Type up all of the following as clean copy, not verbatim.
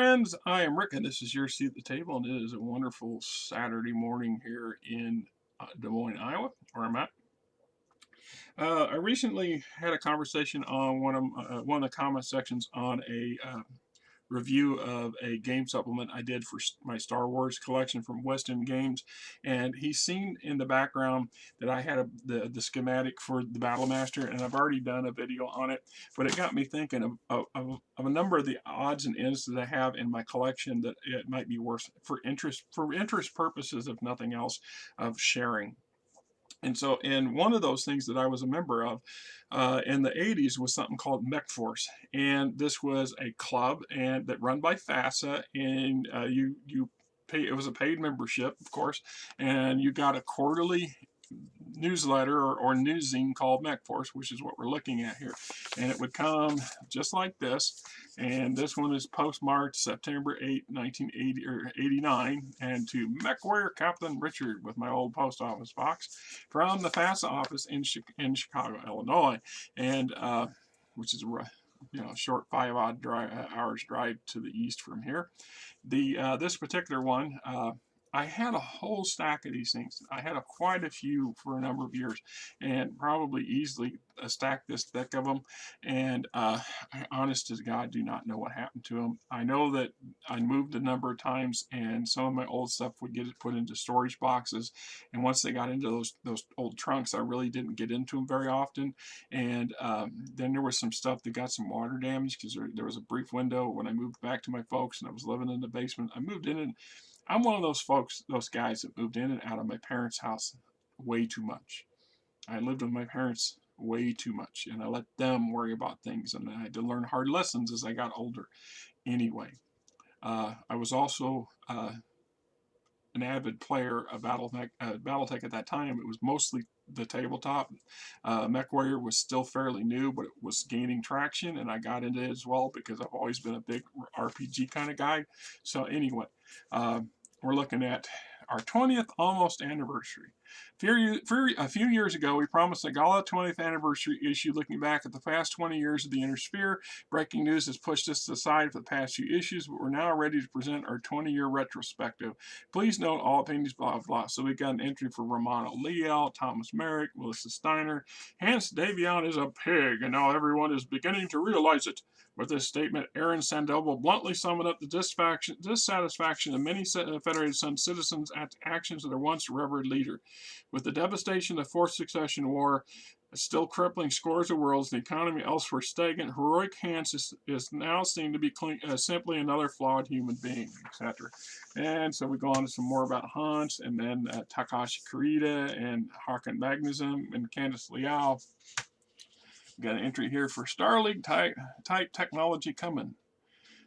friends, I am Rick, and this is your seat at the table, and it is a wonderful Saturday morning here in Des Moines, Iowa, where I'm at. I recently had a conversation on one of the comment sections on a review of a game supplement I did for my Star Wars collection from Weston Games, and he's seen in the background that I had the schematic for the Battle Master, and I've already done a video on it. But it got me thinking of a number of the odds and ends that I have in my collection that it might be worth for interest purposes, if nothing else, of sharing. And so, and one of those things that I was a member of in the 80s was something called Mechforce, and this was a club and that run by FASA, and you pay. It was a paid membership, of course, and you got a quarterly newsletter or newsing called Mechforce, which is what we're looking at here. And it would come just like this. And this one is postmarked September 8, 1980 or 89, and to Mechwarrior Captain Richard with my old post office box from the FASA office in Chicago, Illinois, and which is a short 5 odd hours drive to the east from here. This particular one. I had a whole stack of these things. I had quite a few for a number of years, and probably easily stacked this thick of them. And I, honest to God, do not know what happened to them. I know that I moved a number of times, and some of my old stuff would get put into storage boxes. And once they got into those old trunks, I really didn't get into them very often. And then there was some stuff that got some water damage because there was a brief window when I moved back to my folks, and I was living in the basement. I moved in and I'm one of those guys that moved in and out of my parents' house way too much. I lived with my parents way too much, and I let them worry about things, and I had to learn hard lessons as I got older. Anyway, I was also an avid player of BattleTech at that time. It was mostly the tabletop. MechWarrior was still fairly new, but it was gaining traction, and I got into it as well because I've always been a big RPG kind of guy. So anyway, we're looking at our 20th almost anniversary. A few years ago, we promised a gala 20th anniversary issue looking back at the past 20 years of the Inner Sphere. Breaking news has pushed us aside for the past few issues, but we're now ready to present our 20-year retrospective. Please note all opinions, blah, blah. So we got an entry for Romano Leal, Thomas Merrick, Melissa Steiner. Hans Davion is a pig, and now everyone is beginning to realize it. With this statement, Aaron Sandoval bluntly summed up the dissatisfaction of many Federated Sun citizens at the actions of their once revered leader. With the devastation of the Fourth Succession War still crippling scores of worlds, the economy elsewhere stagnant, heroic Hans is now seen to be simply another flawed human being, etc. And so we go on to some more about Hans, and then Takashi Kurita, and Hakan Magnusson, and Candice Liao. Got an entry here for Starlink type technology coming.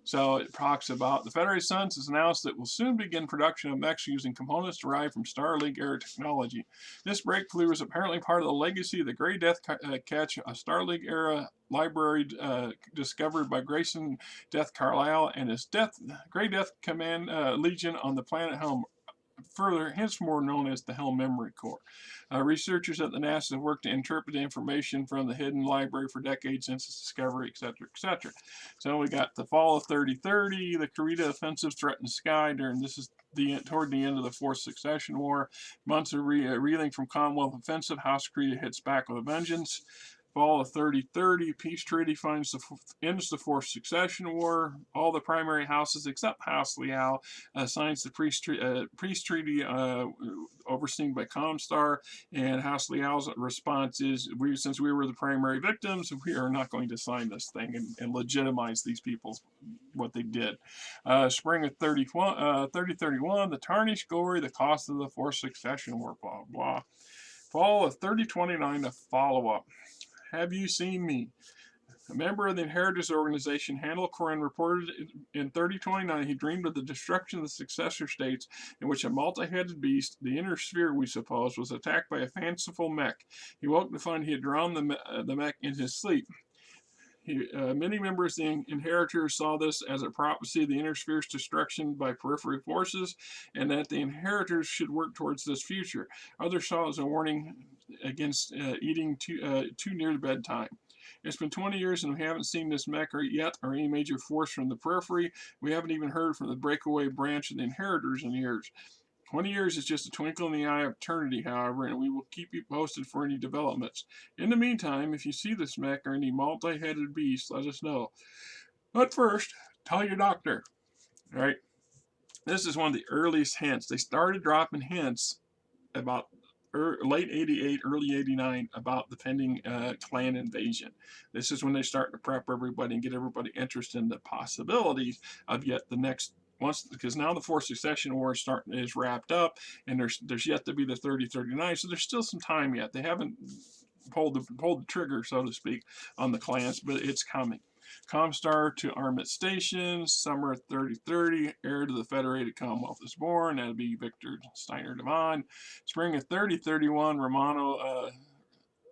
So it talks about the Federated Suns has announced that will soon begin production of mechs using components derived from Starlink era technology. This breakthrough is apparently part of the legacy of the Grey Death catch, a Starlink era library discovered by Grayson Death Carlisle and his Grey Death Command Legion on the planet Helm. Further, henceforth known as the Helm Memory Core. Researchers at the NASA have worked to interpret the information from the hidden library for decades since its discovery, etc., etc. So we got the fall of 3030, the Kurita offensive threatened the sky during toward the end of the Fourth Succession War. Months of reeling from Commonwealth offensive, House Kurita hits back with a vengeance. Fall of 3030, peace treaty ends the Fourth Succession War. All the primary houses except House Liao signs the peace treaty overseen by Comstar, and House Liao's response is, since we were the primary victims, we are not going to sign this thing and legitimize these people, what they did. Spring of 3031, the tarnished glory, the cost of the Fourth Succession War, blah, blah. Fall of 3029, the follow-up. Have you seen me? A member of the Inheritors organization, Handel Corinne, reported in 3029 he dreamed of the destruction of the successor states in which a multi-headed beast, the Inner Sphere we suppose, was attacked by a fanciful mech. He woke to find he had drowned the mech in his sleep. Many members of the Inheritors saw this as a prophecy of the Inner Sphere's destruction by periphery forces, and that the Inheritors should work towards this future. Others saw it as a warning against eating too near bedtime. It's been 20 years and we haven't seen this mech yet or any major force from the periphery. We haven't even heard from the breakaway branch of the inheritors in years. 20 years is just a twinkle in the eye of eternity, however, and we will keep you posted for any developments. In the meantime, if you see this mech or any multi-headed beast, let us know. But first, tell your doctor. All right? This is one of the earliest hints. They started dropping hints about late 88, early 89 about the pending clan invasion. This is when they start to prep everybody and get everybody interested in the possibilities of yet the next once, because now the Fourth Succession War is wrapped up, and there's yet to be the 3039, so there's still some time yet. They haven't pulled the trigger, so to speak, on the clans, but it's coming. Comstar to Armit Station, summer 3030, heir to the Federated Commonwealth is born. That'd be Victor Steiner Devon. Spring of 3031, Romano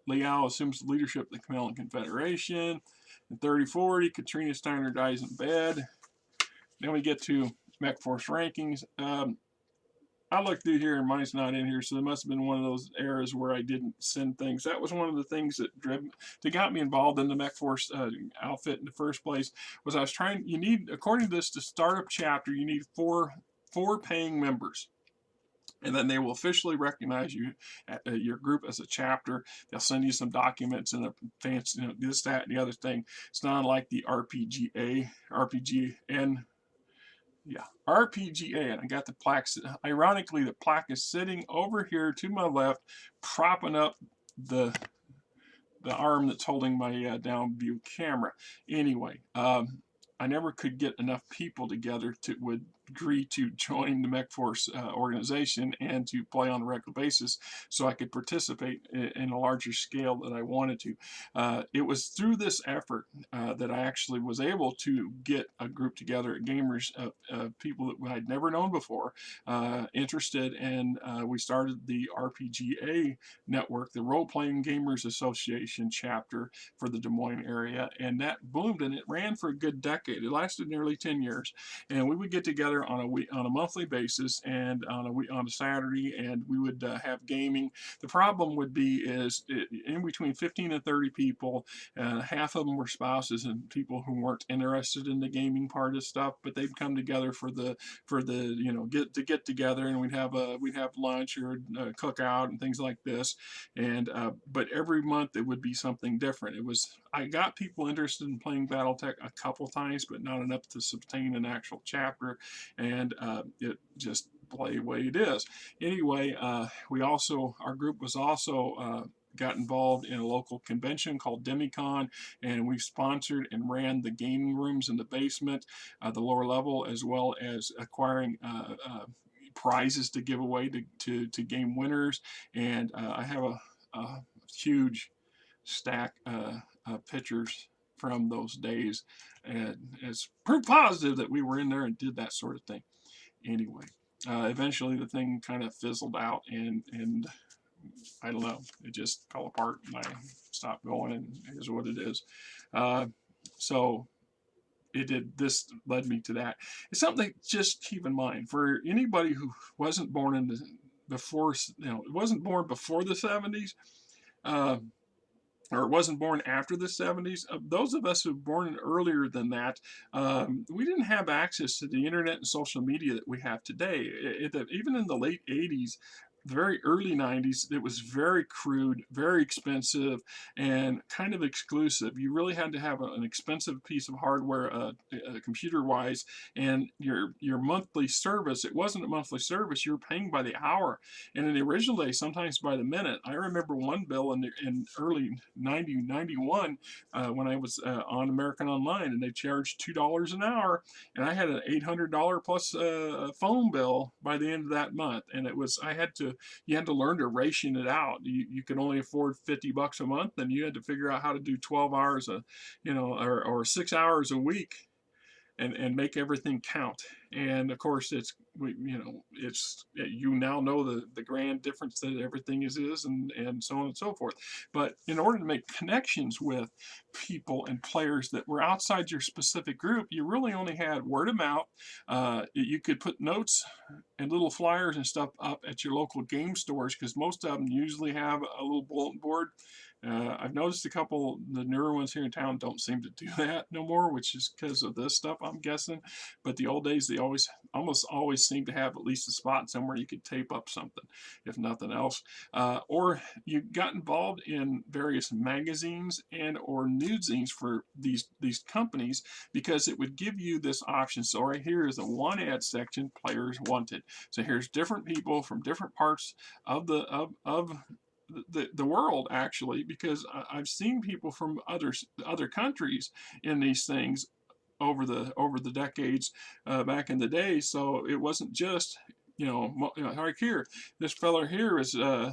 Leal assumes the leadership of the Camelian Confederation. In 3040, Katrina Steiner dies in bed. Then we get to Mechforce rankings. I looked through here and mine's not in here, so there must have been one of those eras where I didn't send things. That was one of the things that got me involved in the Mechforce outfit in the first place. Was I was trying. You need, according to this, to start a chapter, you need four paying members, and then they will officially recognize you, your group, as a chapter. They'll send you some documents and a fancy, this, that, and the other thing. It's not like the RPGN. Yeah, RPGA, and I got the plaque. Ironically, the plaque is sitting over here to my left, propping up the arm that's holding my down view camera. Anyway, I never could get enough people together to would agree to join the Mechforce organization and to play on a regular basis, so I could participate in a larger scale that I wanted to. It was through this effort that I actually was able to get a group together at gamers of people that I'd never known before, interested, and we started the RPGA network, the Role Playing Gamers Association chapter for the Des Moines area, and that boomed, and it ran for a good decade. It lasted nearly 10 years, and we would get together on a monthly basis and on a Saturday, and we would have gaming. The problem would be is in between 15 and 30 people. Half of them were spouses and people who weren't interested in the gaming part of stuff, but they'd come together for the get together, and we'd have lunch or a cookout and things like this. And but every month it would be something different. I got people interested in playing BattleTech a couple times, but not enough to sustain an actual chapter, and it just play the way it is. Anyway, our group was also got involved in a local convention called Demicon, and we sponsored and ran the gaming rooms in the basement, the lower level, as well as acquiring prizes to give away to game winners. And I have a huge stack of pictures from those days, and it's proof positive that we were in there and did that sort of thing. Anyway, eventually the thing kind of fizzled out, and I don't know, it just fell apart, and I stopped going, and it is what it is. So it did. This led me to that. It's something to just keep in mind for anybody who wasn't born in wasn't born before the 70s. Or wasn't born after the 70s. Those of us who were born earlier than that, we didn't have access to the internet and social media that we have today. Even in the late 80s, the very early 90s, it was very crude, very expensive, and kind of exclusive. You really had to have an expensive piece of hardware, computer-wise, and your monthly service. It wasn't a monthly service; you were paying by the hour, and in the original days, sometimes by the minute. I remember one bill in early 91 when I was on American Online, and they charged $2 an hour, and I had an $800 plus phone bill by the end of that month, and you had to learn to ration it out. You could only afford $50 a month, and you had to figure out how to do 12 hours or 6 hours a week, and make everything count. And of course, you now know the grand difference that everything is, and so on and so forth. But in order to make connections with people and players that were outside your specific group, you really only had word of mouth. You could put notes and little flyers and stuff up at your local game stores, because most of them usually have a little bulletin board I've noticed a couple, the newer ones here in town don't seem to do that no more, which is because of this stuff, I'm guessing. But the old days, they almost always seem to have at least a spot somewhere you could tape up something, if nothing else. Or you got involved in various magazines and or newszines for these companies, because it would give you this option. So right here is a one ad section, players wanted. So here's different people from different parts of the world, actually, because I've seen people from other countries in these things over the decades, back in the day. So it wasn't just, right here, this feller here is a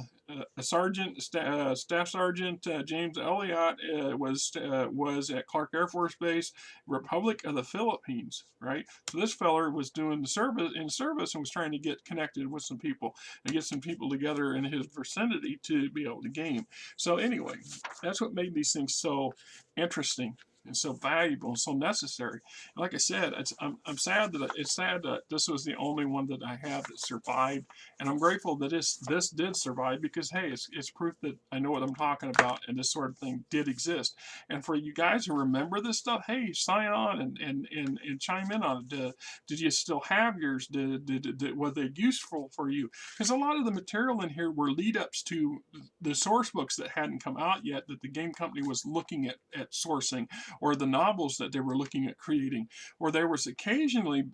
sergeant, staff sergeant, James Elliott, was at Clark Air Force Base, Republic of the Philippines, right? So this feller was doing the service and was trying to get connected with some people and get some people together in his vicinity to be able to game. So anyway, that's what made these things so interesting and so valuable and so necessary. And like I said, I'm sad that this was the only one that I have that survived, and I'm grateful that this did survive, because hey, it's proof that I know what I'm talking about, and this sort of thing did exist. And for you guys who remember this stuff, hey, sign on and chime in on it. Did you still have yours? Were they useful for you? Because a lot of the material in here were lead ups to the source books that hadn't come out yet, that the game company was looking at sourcing, or the novels that they were looking at creating, or there was occasionally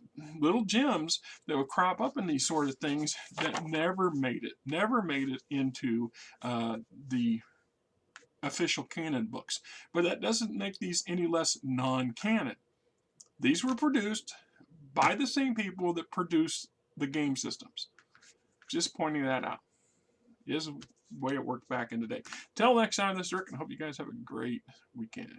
little gems that would crop up in these sort of things that never made it into the official canon books. But that doesn't make these any less non-canon. These were produced by the same people that produce the game systems. Just pointing that out. It is the way it worked back in the day. Till next time, this is Rick, and I hope you guys have a great weekend.